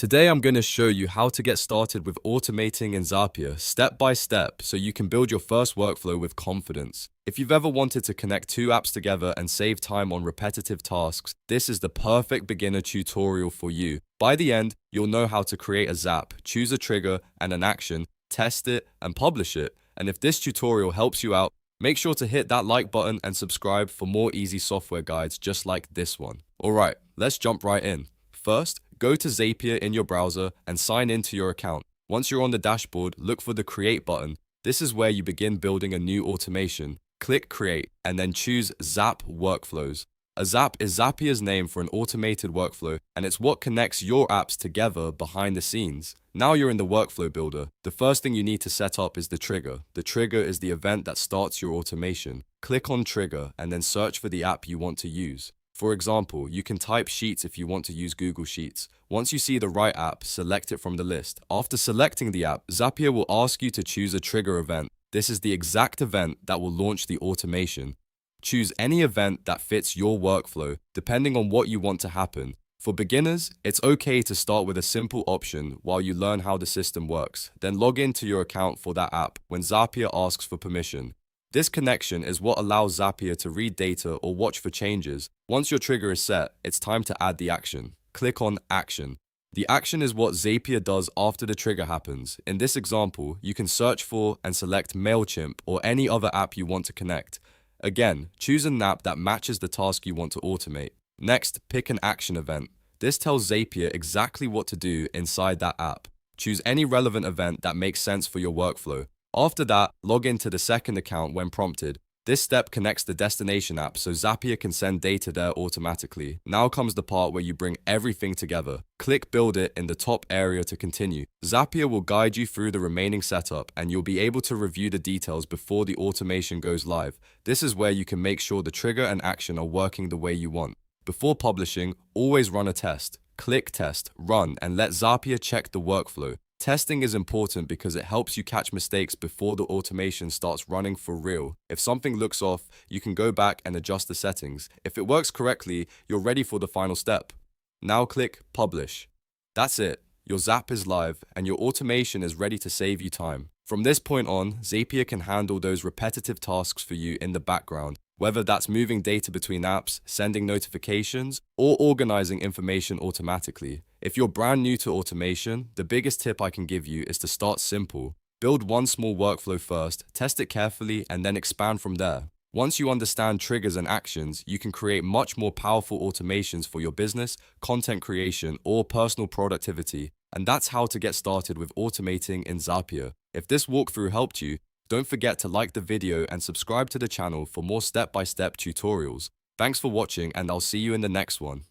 Today I'm going to show you how to get started with automating in Zapier step by step so you can build your first workflow with confidence. If you've ever wanted to connect two apps together and save time on repetitive tasks, this is the perfect beginner tutorial for you. By the end, you'll know how to create a Zap, choose a trigger and an action, test it and publish it. And if this tutorial helps you out, make sure to hit that like button and subscribe for more easy software guides just like this one. Alright, let's jump right in. First, go to Zapier in your browser and sign into your account. Once you're on the dashboard, look for the Create button. This is where you begin building a new automation. Click Create and then choose Zap Workflows. A Zap is Zapier's name for an automated workflow, and it's what connects your apps together behind the scenes. Now you're in the workflow builder. The first thing you need to set up is the trigger. The trigger is the event that starts your automation. Click on Trigger and then search for the app you want to use. For example, you can type Sheets if you want to use Google Sheets. Once you see the right app, select it from the list. After selecting the app, Zapier will ask you to choose a trigger event. This is the exact event that will launch the automation. Choose any event that fits your workflow, depending on what you want to happen. For beginners, it's okay to start with a simple option while you learn how the system works. Then log into your account for that app when Zapier asks for permission. This connection is what allows Zapier to read data or watch for changes. Once your trigger is set, it's time to add the action. Click on Action. The action is what Zapier does after the trigger happens. In this example, you can search for and select MailChimp or any other app you want to connect. Again, choose an app that matches the task you want to automate. Next, pick an action event. This tells Zapier exactly what to do inside that app. Choose any relevant event that makes sense for your workflow. After that, log into the second account when prompted. This step connects the destination app so Zapier can send data there automatically. Now comes the part where you bring everything together. Click Build It in the top area to continue. Zapier will guide you through the remaining setup and you'll be able to review the details before the automation goes live. This is where you can make sure the trigger and action are working the way you want. Before publishing, always run a test. Click Test, Run, and let Zapier check the workflow. Testing is important because it helps you catch mistakes before the automation starts running for real. If something looks off, you can go back and adjust the settings. If it works correctly, you're ready for the final step. Now click Publish. That's it. Your Zap is live and your automation is ready to save you time. From this point on, Zapier can handle those repetitive tasks for you in the background, whether that's moving data between apps, sending notifications, or organizing information automatically. If you're brand new to automation, the biggest tip I can give you is to start simple. Build one small workflow first, test it carefully, and then expand from there. Once you understand triggers and actions, you can create much more powerful automations for your business, content creation, or personal productivity. And that's how to get started with automating in Zapier. If this walkthrough helped you, don't forget to like the video and subscribe to the channel for more step-by-step tutorials. Thanks for watching and I'll see you in the next one.